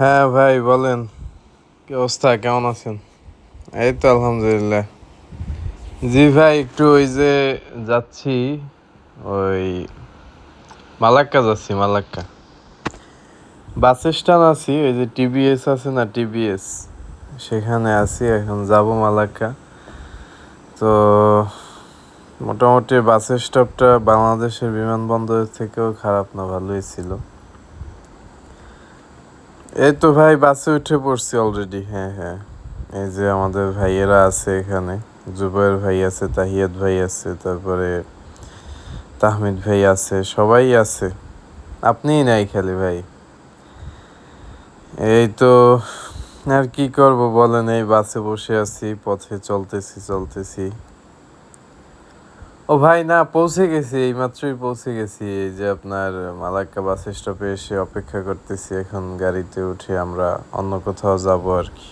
হ্যাঁ ভাই বলেন, কি অবস্থা, কেমন আছেন? এই তো আলহামদুলিল্লাহ। জি ভাই, একটু ওই যে যাচ্ছি, ওই মালাক্কা যাচ্ছি, মালাক্কা বাস স্ট্যান্ড আছি, ওই যে টিবিএস আছে না, টিবিএস সেখানে আছি, এখন যাব মালাক্কা। তো মোটামুটি বাস স্টপটা বাংলাদেশের বিমানবন্দরের থেকেও খারাপ না, ভালোই ছিল। এই তো ভাই বাসে উঠে পড়ছি অলরেডি। হ্যাঁ হ্যাঁ, এই যে আমাদের ভাইয়েরা আছে এখানে, জুবাইর ভাই আছে, তাহিয়াত ভাই আছে, তারপরে তাহমিদ ভাই আছে, সবাই আছে। আপনিই নাই খালি ভাই। এই তো, আর কি করব বলেন, এই বাসে বসে আছি, পথে চলতেছি। ও ভাই না, পৌঁছে গেছি, এইমাত্রই পৌঁছে গেছি। এই যে আপনার মালাক্কা বাস স্টপে এসে অপেক্ষা করতেছি, এখন গাড়িতে উঠে আমরা অন্য কোথাও যাব আর কি।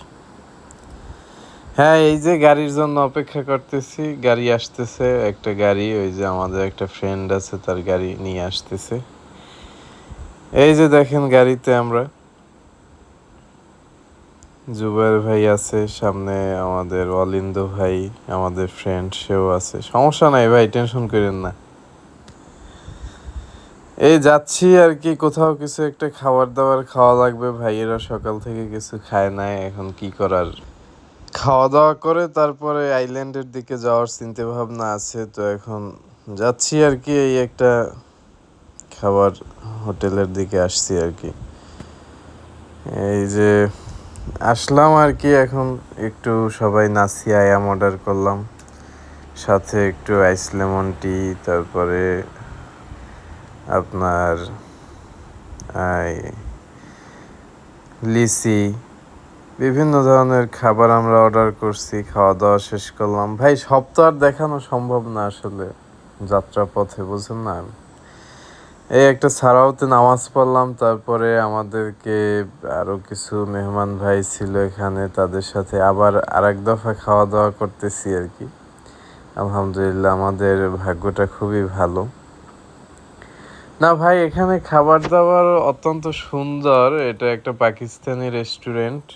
হ্যাঁ, এই যে গাড়ির জন্য অপেক্ষা করতেছি, গাড়ি আসতেছে, একটা গাড়ি, ওই যে আমাদের একটা ফ্রেন্ড আছে, তার গাড়ি নিয়ে আসতেছে। এই যে দেখেন গাড়িতে আমরা, জুবাইর ভাই আছে সামনে, আমাদের অলিন্দ ভাই, আমাদের ফ্রেন্ড, সেও আছে। সমস্যা নাই ভাই, টেনশন করেন না। এই যাচ্ছি আর কি, কোথাও কিছু একটা খাবার দাবার খাওয়া লাগবে, ভাইয়েরা সকাল থেকে কিছু খায় নাই, এখন কি করার। খাওয়া দাওয়া করে তারপরে আইল্যান্ডের দিকে যাওয়ার চিন্তা ভাবনা আছে। তো এখন যাচ্ছি আর কি, এই একটা খাবার হোটেলের দিকে আসছি আর কি। এই যে আসলাম আর কি, এখন একটু সবাই নাসি আয়াম অর্ডার করলাম, সাথে একটু আইস লেমন টি, তারপরে আপনার এই লিচি, বিভিন্ন ধরনের খাবার আমরা অর্ডার করছি, খাওয়া দাওয়া শেষ করলাম। ভাই সব তো আর দেখানো সম্ভব না আসলে যাত্রা পথে, বুঝছেন না। এই একটা সারাওতে নামাজ পড়লাম, তারপরে আমাদেরকে আরও কিছু মেহমান ভাই ছিল এখানে, তাদের সাথে আবার আরেক দফা খাওয়া দাওয়া করতেছি আর কি। আলহামদুলিল্লাহ, আমাদের ভাগ্যটা খুবই ভালো। না ভাই, এখানে খাবার দাবার অত্যন্ত সুন্দর, এটা একটা পাকিস্তানি রেস্টুরেন্ট।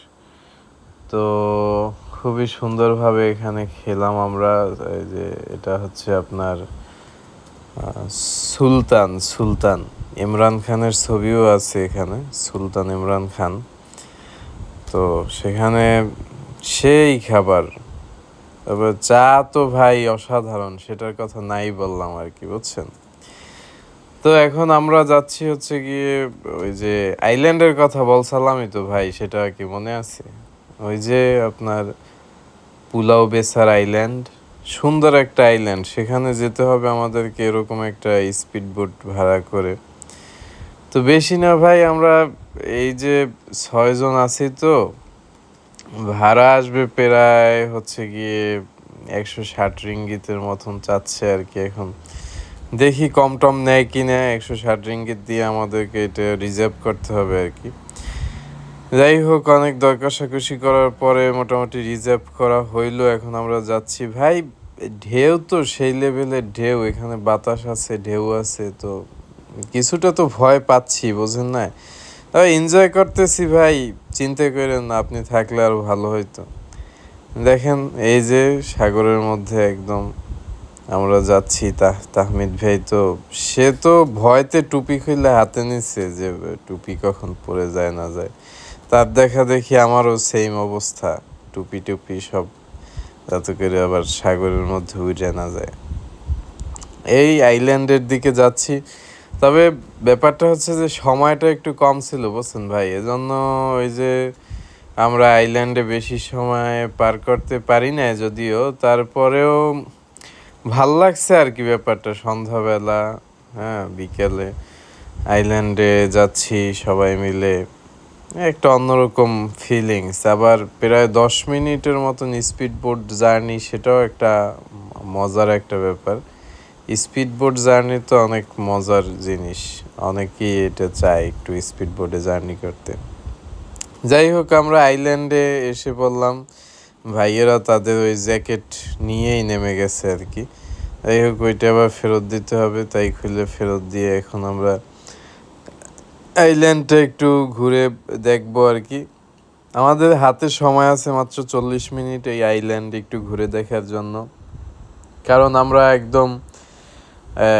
তো খুবই সুন্দরভাবে এখানে খেলাম আমরা। এই যে এটা হচ্ছে আপনার সুলতান সুলতান ইমরান খানের ছবিও আছে এখানে, সুলতান ইমরান খান। তো সেখানে সেই খাবার, তারপর চা তো ভাই অসাধারণ, সেটার কথা নাই বললাম আর কি, বুঝছেন। তো এখন আমরা যাচ্ছি হচ্ছে গিয়ে, ওই যে আইল্যান্ডের কথা বলছিলামই তো ভাই, সেটা কি মনে আছে? ওই যে আপনার পুলাও বেসার আইল্যান্ড, সুন্দর একটা আইল্যান্ড, সেখানে যেতে হবে আমাদেরকে এরকম একটা স্পিড বোট ভাড়া করে। তো বেশি না ভাই, আমরা এই যে 6 জন আছি, তো ভাড়া আসবে প্রায় হচ্ছে গিয়ে 160 রিঙ্গিতের মতন চাচ্ছে আর কি। এখন দেখি কম টম নেয় কি না, 160 রিঙ্গিত দিয়ে আমাদেরকে এটা রিজার্ভ করতে হবে আর কি। যাই হোক, অনেক দর কষাকষি করার পরে মোটামুটি রিজার্ভ করা হইলো, এখন আমরা যাচ্ছি ভাই। ঢেউ তো সেই লেভেলের ঢেউ, এখানে বাতাস আছে, ঢেউ আছে, তো কিছুটা তো ভয় পাচ্ছি, বোঝেন না। তবে এনজয় করতেছি ভাই, চিন্তা করেন না, আপনি থাকলে আরো ভালো হইতো। দেখেন এই যে সাগরের মধ্যে একদম আমরা যাচ্ছি, তাহমিদ ভাই তো, সে তো ভয়তে টুপি খুলে হাতে নিচ্ছে, যে টুপি কখন পরে যায় না যায়। তার দেখা দেখি আমারও সেম অবস্থা, টুপি টুপি সব, যাতে করে আবার সাগরের মধ্যে উঠে না যায়। এই আইল্যান্ডের দিকে যাচ্ছি, তবে ব্যাপারটা হচ্ছে যে সময়টা একটু কম ছিল, বুঝছেন ভাই, এজন্য ওই যে আমরা আইল্যান্ডে বেশি সময় পার করতে পারি না যদিও, তারপরেও ভাল লাগছে আর কি ব্যাপারটা, সন্ধ্যাবেলা, হ্যাঁ বিকেলে আইল্যান্ডে যাচ্ছি সবাই মিলে, একটা অন্যরকম ফিলিংস। আবার প্রায় 10 মিনিটের মতন স্পিড বোট জার্নি, সেটাও একটা মজার একটা ব্যাপার। স্পিড বোট জার্নি তো অনেক মজার জিনিস, অনেকেই এটা চায় একটু স্পিড বোটে জার্নি করতে। যাই হোক, আমরা আইল্যান্ডে এসে পড়লাম, ভাইয়েরা তাদের ওই জ্যাকেট নিয়েই নেমে গেছে আর কি। যাই হোক, ওইটা আবার ফেরত দিতে হবে, তাই খুলে ফেরত দিয়ে এখন আমরা আইল্যান্ডটা একটু ঘুরে দেখবো আর কি। আমাদের হাতে সময় আছে মাত্র 40 মিনিট এই আইল্যান্ড একটু ঘুরে দেখার জন্য, কারণ আমরা একদম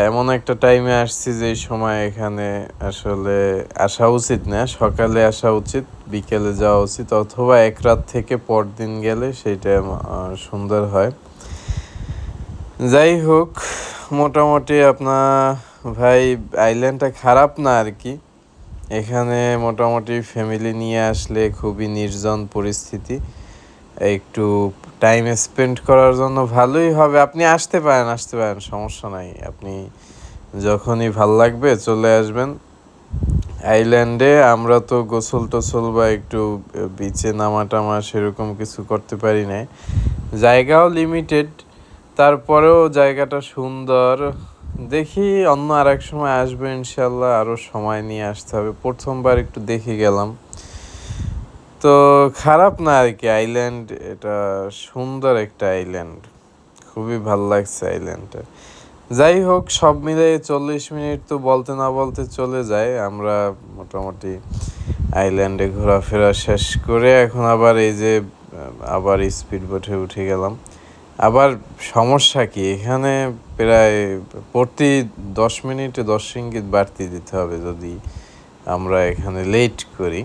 এমন একটা টাইমে আসছি যে সময় এখানে আসলে আসা উচিত না, সকালে আসা উচিত, বিকেলে যাওয়া উচিত, অথবা এক রাত থেকে পরদিন গেলে সেইটা সুন্দর হয়। যাই হোক, মোটামুটি আপনার ভাই আইল্যান্ডটা খারাপ না আর কি। এখানে মোটামুটি ফ্যামিলি নিয়ে আসলে খুবই নির্জন পরিস্থিতি, একটু টাইম স্পেন্ড করার জন্য ভালোই হবে। আপনি আসতে পারেন, সমস্যা নাই। আপনি যখনই ভাল লাগবে চলে আসবেন আইল্যান্ডে। আমরা তো গোসল টোসল বা একটু বিচে নামা টামা সেরকম কিছু করতে পারি না, জায়গাও লিমিটেড, তারপরেও জায়গাটা সুন্দর। দেখি অন্য আর এক সময় আসবো ইনশাল্লাহ, আরও সময় নিয়ে আসতে হবে। প্রথমবার একটু দেখে গেলাম, তো খারাপ না আর কি আইল্যান্ড। এটা সুন্দর একটা আইল্যান্ড, খুবই ভাল লাগছে আইল্যান্ডটা। যাই হোক, সব মিলে 40 মিনিট তো বলতে না বলতে চলে যায়। আমরা মোটামুটি আইল্যান্ডে ঘোরাফেরা শেষ করে এখন আবার এই যে আবার স্পিড বোটে উঠে গেলাম। আবার সমস্যা কি, এখানে প্রায় প্রতি 10 মিনিটে 10 রিঙ্গিত বাড়তি দিতে হবে যদি আমরা এখানে লেট করি।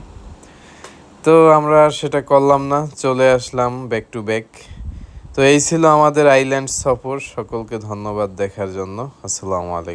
তো আমরা সেটা করলাম না, চলে আসলাম ব্যাক টু ব্যাক। তো এই ছিল আমাদের আইল্যান্ড সফর। সকলকে ধন্যবাদ দেখার জন্য। আসসালামু আলাইকুম।